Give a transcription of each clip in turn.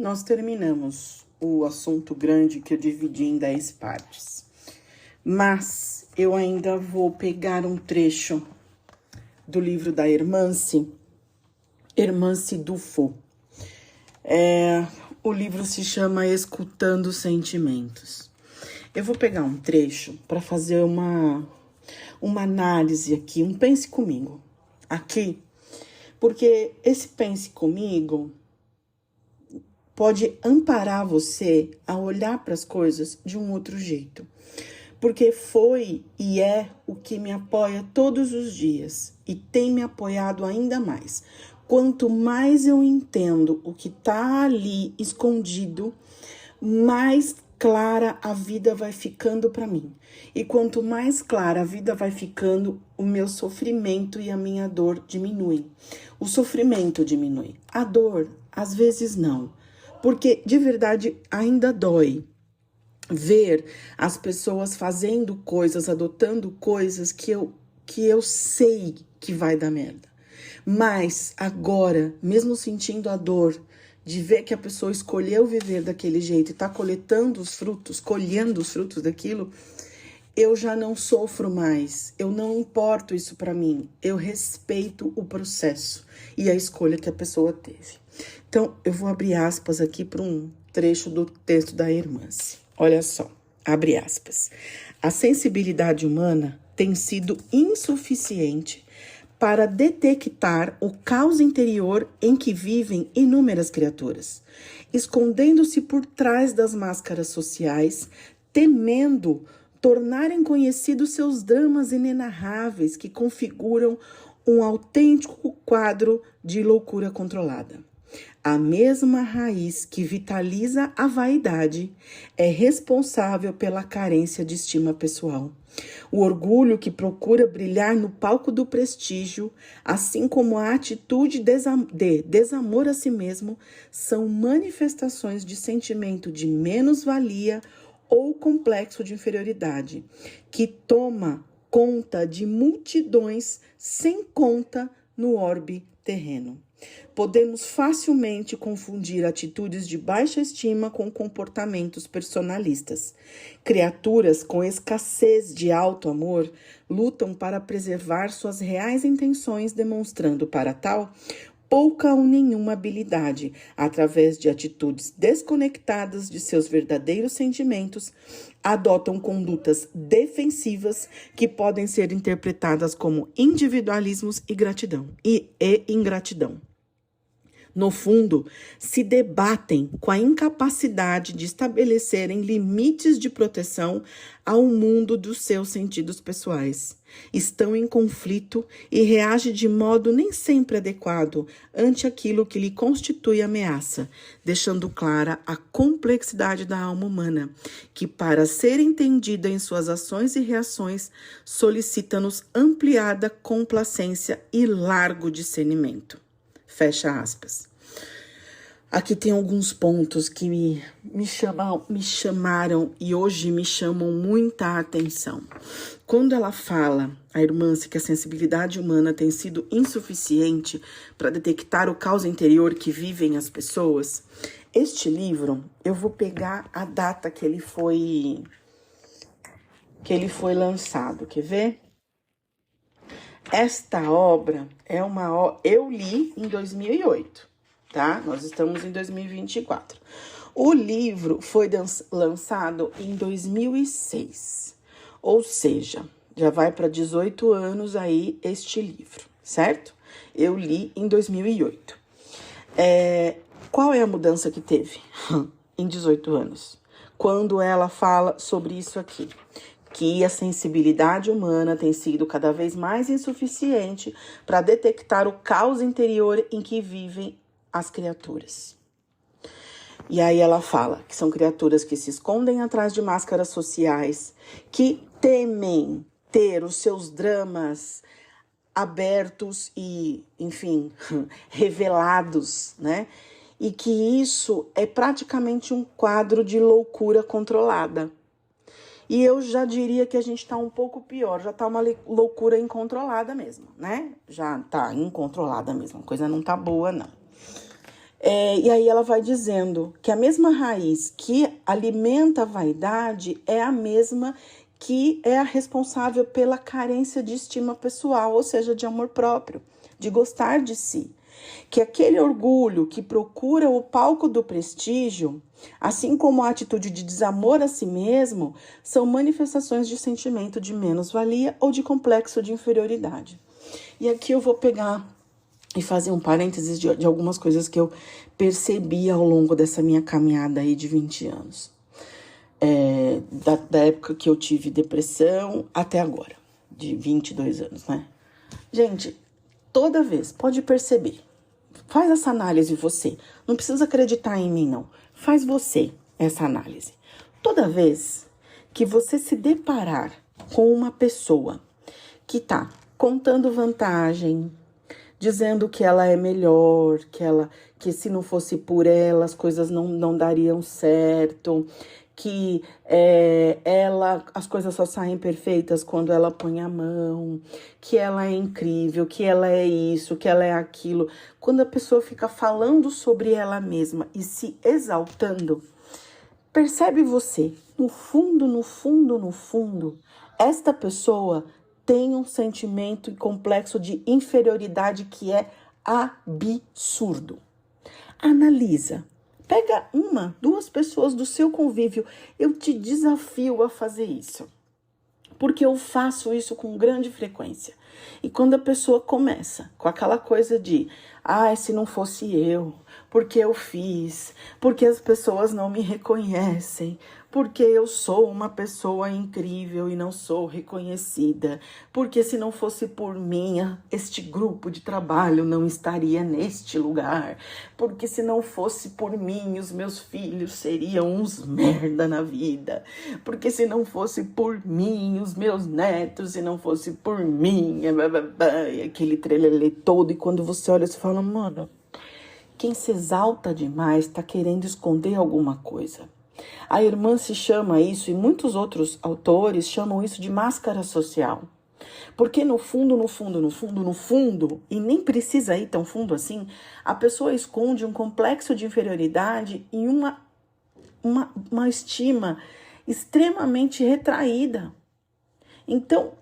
nós terminamos o assunto grande que eu dividi em 10 partes. Mas eu ainda vou pegar um trecho do livro da Hermance Dufour. O livro se chama Escutando Sentimentos. Eu vou pegar um trecho para fazer uma análise aqui, um pense comigo aqui, porque esse pense comigo pode amparar você a olhar para as coisas de um outro jeito. Porque foi e é o que me apoia todos os dias e tem me apoiado ainda mais. Quanto mais eu entendo o que está ali escondido, mais clara a vida vai ficando para mim. E quanto mais clara a vida vai ficando, o meu sofrimento e a minha dor diminuem. O sofrimento diminui. A dor, às vezes não. Porque, de verdade, ainda dói ver as pessoas fazendo coisas, adotando coisas que eu sei que vai dar merda. Mas agora, mesmo sentindo a dor de ver que a pessoa escolheu viver daquele jeito e tá colhendo os frutos daquilo, eu já não sofro mais, eu não importo isso pra mim, eu respeito o processo e a escolha que a pessoa teve. Então, eu vou abrir aspas aqui para um trecho do texto da Hermance. Olha só, abre aspas. A sensibilidade humana tem sido insuficiente para detectar o caos interior em que vivem inúmeras criaturas, escondendo-se por trás das máscaras sociais, temendo tornarem conhecidos seus dramas inenarráveis que configuram um autêntico quadro de loucura controlada. A mesma raiz que vitaliza a vaidade é responsável pela carência de estima pessoal. O orgulho que procura brilhar no palco do prestígio, assim como a atitude de desamor a si mesmo, são manifestações de sentimento de menos-valia ou complexo de inferioridade, que toma conta de multidões sem conta no orbe terreno. Podemos facilmente confundir atitudes de baixa estima com comportamentos personalistas. Criaturas com escassez de alto amor lutam para preservar suas reais intenções, demonstrando para tal pouca ou nenhuma habilidade, através de atitudes desconectadas de seus verdadeiros sentimentos, adotam condutas defensivas que podem ser interpretadas como individualismos e ingratidão. No fundo, se debatem com a incapacidade de estabelecerem limites de proteção ao mundo dos seus sentidos pessoais. Estão em conflito e reagem de modo nem sempre adequado ante aquilo que lhe constitui ameaça, deixando clara a complexidade da alma humana, que, para ser entendida em suas ações e reações, solicita-nos ampliada complacência e largo discernimento. Fecha aspas. Aqui tem alguns pontos que me chamaram e hoje me chamam muita atenção. Quando ela fala, a Hermance, que a sensibilidade humana tem sido insuficiente para detectar o caos interior que vivem as pessoas, este livro, eu vou pegar a data que ele foi lançado, quer ver? Esta obra é eu li em 2008, tá? Nós estamos em 2024. O livro foi lançado em 2006, ou seja, já vai para 18 anos aí este livro, certo? Eu li em 2008. Qual é a mudança que teve em 18 anos? Quando ela fala sobre isso aqui, que a sensibilidade humana tem sido cada vez mais insuficiente para detectar o caos interior em que vivem as criaturas. E aí ela fala que são criaturas que se escondem atrás de máscaras sociais, que temem ter os seus dramas abertos e, enfim, revelados, né? E que isso é praticamente um quadro de loucura controlada. E eu já diria que a gente tá um pouco pior, já tá uma loucura incontrolada mesmo, né? Já tá incontrolada mesmo, a coisa não tá boa, não. E aí ela vai dizendo que a mesma raiz que alimenta a vaidade é a mesma que é a responsável pela carência de estima pessoal, ou seja, de amor próprio, de gostar de si. Que aquele orgulho que procura o palco do prestígio, assim como a atitude de desamor a si mesmo, são manifestações de sentimento de menos-valia ou de complexo de inferioridade. E aqui eu vou pegar e fazer um parênteses de algumas coisas que eu percebi ao longo dessa minha caminhada aí de 20 anos. Da época que eu tive depressão até agora, de 22 anos, né? Gente, toda vez, pode perceber, faz essa análise você. Não precisa acreditar em mim, não. Faz você essa análise. Toda vez que você se deparar com uma pessoa que tá contando vantagem, dizendo que ela é melhor, que se não fosse por ela as coisas não dariam certo, que as coisas só saem perfeitas quando ela põe a mão, que ela é incrível, que ela é isso, que ela é aquilo. Quando a pessoa fica falando sobre ela mesma e se exaltando, percebe você, no fundo, no fundo, no fundo, esta pessoa tem um sentimento complexo de inferioridade que é absurdo. Analisa. Pega uma, duas pessoas do seu convívio. Eu te desafio a fazer isso. Porque eu faço isso com grande frequência. E quando a pessoa começa com aquela coisa de se não fosse eu, porque eu fiz, porque as pessoas não me reconhecem, porque eu sou uma pessoa incrível e não sou reconhecida, porque se não fosse por mim, este grupo de trabalho não estaria neste lugar, porque se não fosse por mim, os meus filhos seriam uns merda na vida, porque se não fosse por mim, os meus netos, se não fosse por mim, aquele trelelê todo, e quando você olha, você fala, mano, quem se exalta demais está querendo esconder alguma coisa. A irmã se chama isso, e muitos outros autores chamam isso de máscara social. Porque no fundo, no fundo, no fundo, no fundo, e nem precisa ir tão fundo assim, a pessoa esconde um complexo de inferioridade e uma estima extremamente retraída. Então,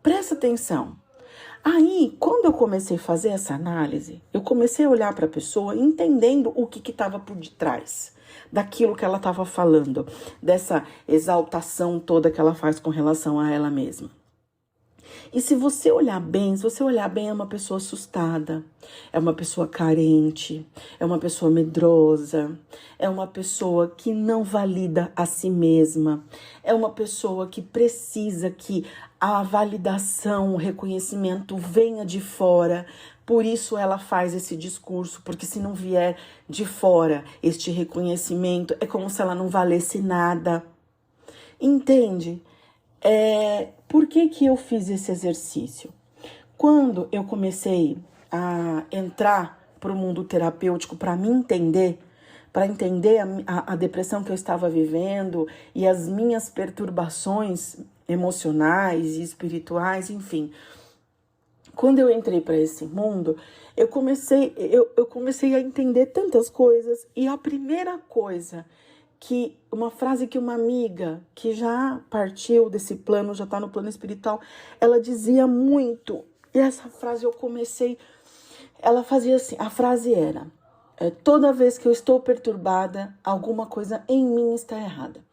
presta atenção. Aí, quando eu comecei a fazer essa análise, eu comecei a olhar para a pessoa entendendo o que estava por detrás daquilo que ela estava falando, dessa exaltação toda que ela faz com relação a ela mesma. E se você olhar bem, é uma pessoa assustada, é uma pessoa carente, é uma pessoa medrosa, é uma pessoa que não valida a si mesma, é uma pessoa que precisa que a validação, o reconhecimento venha de fora. Por isso ela faz esse discurso, porque se não vier de fora este reconhecimento, é como se ela não valesse nada. Entende? Por que eu fiz esse exercício? Quando eu comecei a entrar para o mundo terapêutico para me entender, para entender a depressão que eu estava vivendo e as minhas perturbações emocionais e espirituais, enfim. Quando eu entrei para esse mundo, eu comecei a entender tantas coisas, e a primeira coisa uma frase que uma amiga que já partiu desse plano, já está no plano espiritual, ela dizia muito, e essa frase ela fazia assim, a frase era, toda vez que eu estou perturbada, alguma coisa em mim está errada.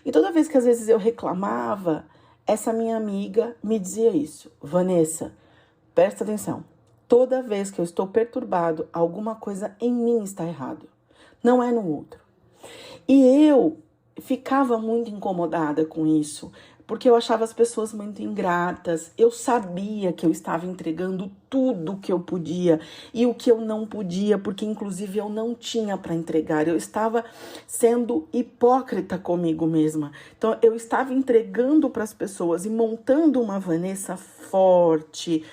E toda vez que às vezes eu reclamava, essa minha amiga me dizia isso, Vanessa, presta atenção, toda vez que eu estou perturbado, alguma coisa em mim está errado, não é no outro. E eu ficava muito incomodada com isso, porque eu achava as pessoas muito ingratas. Eu sabia que eu estava entregando tudo que eu podia e o que eu não podia, porque inclusive eu não tinha para entregar. Eu estava sendo hipócrita comigo mesma. Então eu estava entregando para as pessoas e montando uma Vanessa forte,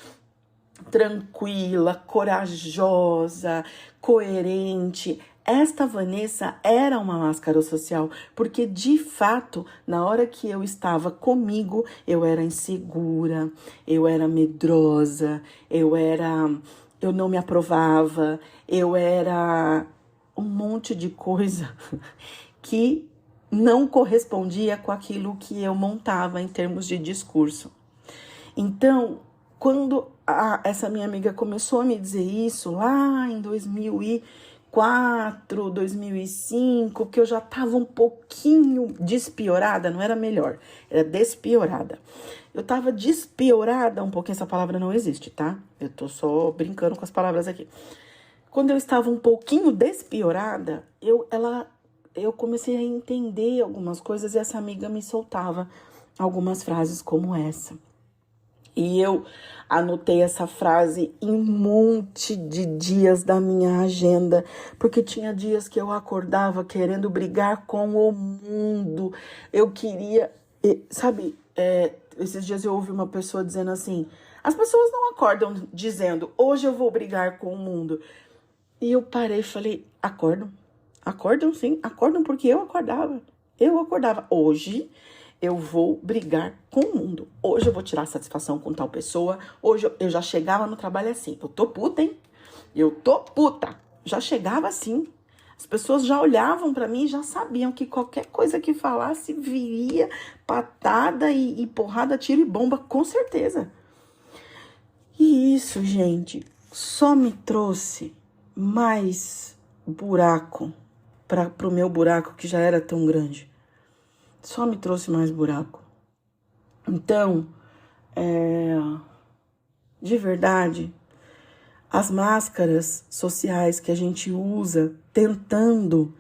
tranquila, corajosa, coerente. Esta Vanessa era uma máscara social, porque de fato, na hora que eu estava comigo, eu era insegura, eu era medrosa, eu não me aprovava, eu era um monte de coisa que não correspondia com aquilo que eu montava em termos de discurso. Então, quando essa minha amiga começou a me dizer isso, lá em 2004, 2005, que eu já estava um pouquinho despiorada, não era melhor, era despiorada. Eu estava despiorada um pouquinho, essa palavra não existe, tá? Eu tô só brincando com as palavras aqui. Quando eu estava um pouquinho despiorada, eu comecei a entender algumas coisas e essa amiga me soltava algumas frases como essa. E eu anotei essa frase em um monte de dias da minha agenda, porque tinha dias que eu acordava querendo brigar com o mundo. Eu queria, sabe, esses dias eu ouvi uma pessoa dizendo assim, as pessoas não acordam dizendo, hoje eu vou brigar com o mundo. E eu parei e falei, acordam sim, acordam porque eu acordava. Hoje eu vou brigar com o mundo. Hoje eu vou tirar satisfação com tal pessoa. Hoje eu já chegava no trabalho assim, eu tô puta, hein? Eu tô puta. Já chegava assim. As pessoas já olhavam pra mim e já sabiam que qualquer coisa que falasse viria patada e porrada, tiro e bomba, com certeza. E isso, gente, só me trouxe mais buraco pro meu buraco que já era tão grande. Só me trouxe mais buraco. Então, de verdade, as máscaras sociais que a gente usa tentando,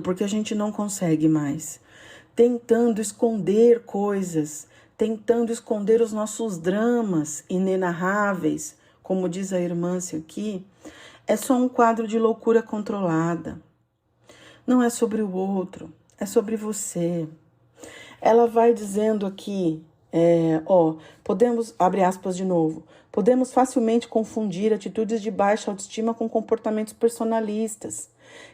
porque a gente não consegue mais, tentando esconder coisas, tentando esconder os nossos dramas inenarráveis, como diz a irmã aqui, é só um quadro de loucura controlada. Não é sobre o outro, é sobre você. Ela vai dizendo aqui, podemos, abre aspas de novo, podemos facilmente confundir atitudes de baixa autoestima com comportamentos personalistas.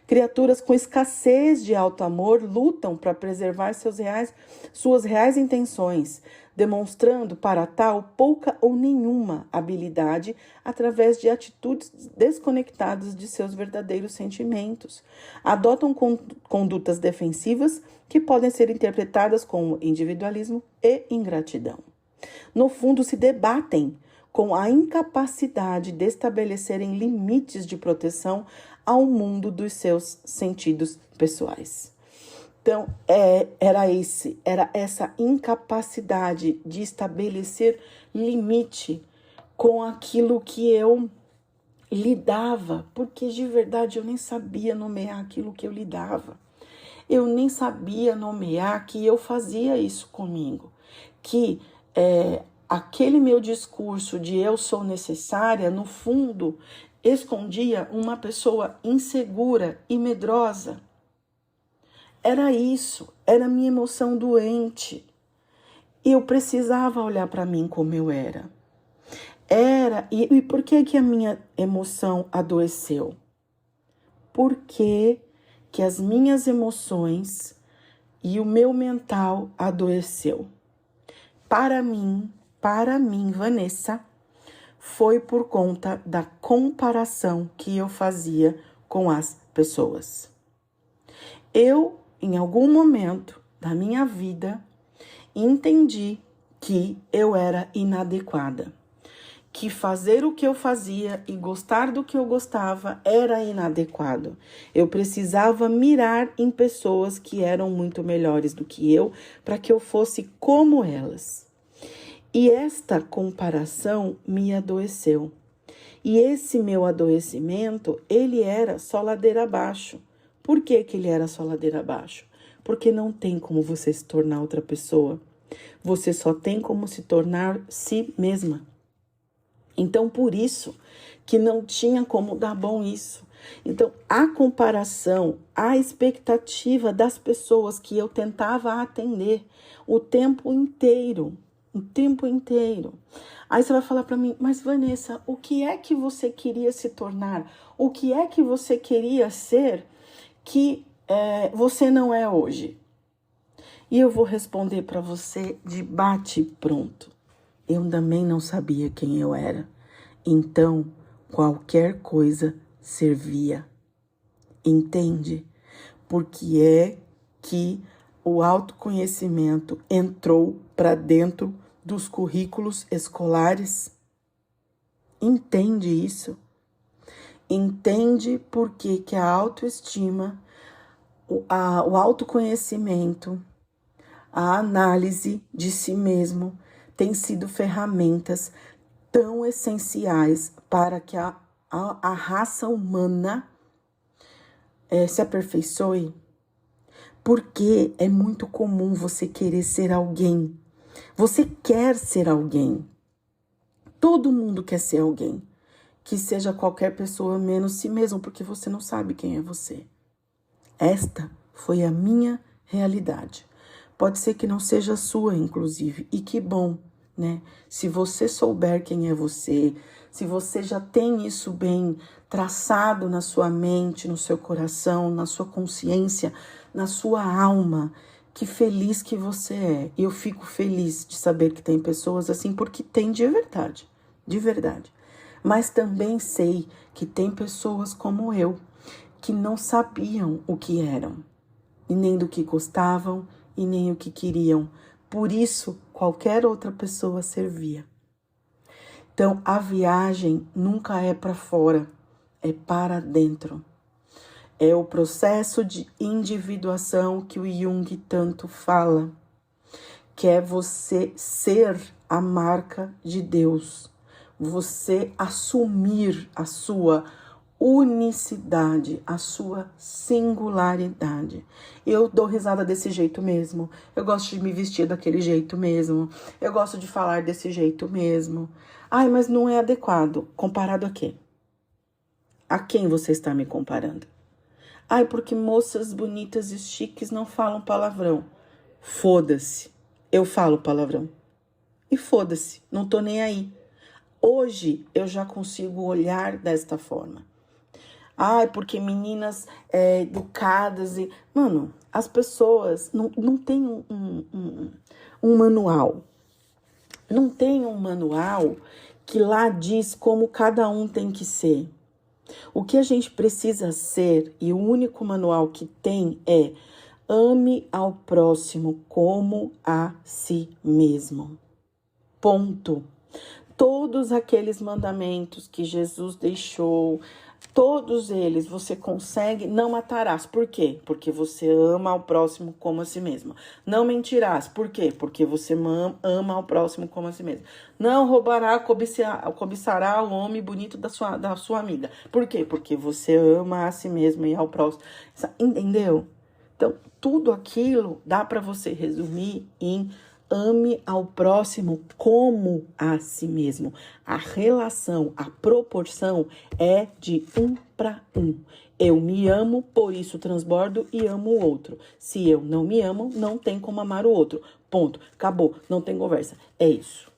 Criaturas com escassez de alto amor lutam para preservar suas reais intenções, demonstrando para tal pouca ou nenhuma habilidade através de atitudes desconectadas de seus verdadeiros sentimentos. Adotam condutas defensivas que podem ser interpretadas como individualismo e ingratidão. No fundo, se debatem com a incapacidade de estabelecerem limites de proteção ao mundo dos seus sentidos pessoais. Então, era essa incapacidade de estabelecer limite com aquilo que eu lidava, porque de verdade eu nem sabia nomear aquilo que eu lidava. Eu nem sabia nomear que eu fazia isso comigo, que aquele meu discurso de eu sou necessária, no fundo, escondia uma pessoa insegura e medrosa. Era isso, era a minha emoção doente. E eu precisava olhar para mim como eu era. E por que a minha emoção adoeceu? Porque que as minhas emoções e o meu mental adoeceu. Para mim, Vanessa, foi por conta da comparação que eu fazia com as pessoas. Eu, em algum momento da minha vida, entendi que eu era inadequada, que fazer o que eu fazia e gostar do que eu gostava era inadequado. Eu precisava mirar em pessoas que eram muito melhores do que eu para que eu fosse como elas. E esta comparação me adoeceu. E esse meu adoecimento, ele era só ladeira abaixo. Por que ele era só ladeira abaixo? Porque não tem como você se tornar outra pessoa. Você só tem como se tornar si mesma. Então, por isso que não tinha como dar bom isso. Então, a comparação, a expectativa das pessoas que eu tentava atender o tempo inteiro. Aí você vai falar para mim, mas Vanessa, o que é que você queria se tornar? O que é que você queria ser que você não é hoje? E eu vou responder para você de bate pronto. Eu também não sabia quem eu era. Então, qualquer coisa servia. Entende? Porque é que o autoconhecimento entrou para dentro dos currículos escolares. Entende isso? Entende por que a autoestima, o autoconhecimento, a análise de si mesmo tem sido ferramentas tão essenciais para que a raça humana se aperfeiçoe? Porque é muito comum você querer ser alguém. Você quer ser alguém. Todo mundo quer ser alguém. Que seja qualquer pessoa menos si mesmo, porque você não sabe quem é você. Esta foi a minha realidade. Pode ser que não seja a sua, inclusive. E que bom, né? Se você souber quem é você, se você já tem isso bem traçado na sua mente, no seu coração, na sua consciência, na sua alma, que feliz que você é. E eu fico feliz de saber que tem pessoas assim, porque tem de verdade, de verdade. Mas também sei que tem pessoas como eu, que não sabiam o que eram, e nem do que gostavam, e nem o que queriam. Por isso, qualquer outra pessoa servia. Então, a viagem nunca é para fora, é para dentro. É o processo de individuação que o Jung tanto fala, que é você ser a marca de Deus, você assumir a sua unicidade, a sua singularidade. Eu dou risada desse jeito mesmo, eu gosto de me vestir daquele jeito mesmo, eu gosto de falar desse jeito mesmo. Ai, mas não é adequado. Comparado a quê? A quem você está me comparando? Ai, porque moças bonitas e chiques não falam palavrão. Foda-se, eu falo palavrão. E foda-se, não tô nem aí. Hoje eu já consigo olhar desta forma. Ai, porque meninas educadas e... Mano, as pessoas não têm um manual. Não tem um manual que lá diz como cada um tem que ser. O que a gente precisa ser, e o único manual que tem é: ame ao próximo como a si mesmo. Ponto. Todos aqueles mandamentos que Jesus deixou, todos eles você consegue. Não matarás. Por quê? Porque você ama ao próximo como a si mesmo. Não mentirás. Por quê? Porque você ama ao próximo como a si mesmo. Não roubará, cobiçará o homem bonito da sua amiga. Por quê? Porque você ama a si mesmo e ao próximo. Entendeu? Então, tudo aquilo dá para você resumir em: ame ao próximo como a si mesmo. A relação, a proporção é de 1 para 1. Eu me amo, por isso transbordo e amo o outro. Se eu não me amo, não tem como amar o outro. Ponto. Acabou. Não tem conversa. É isso.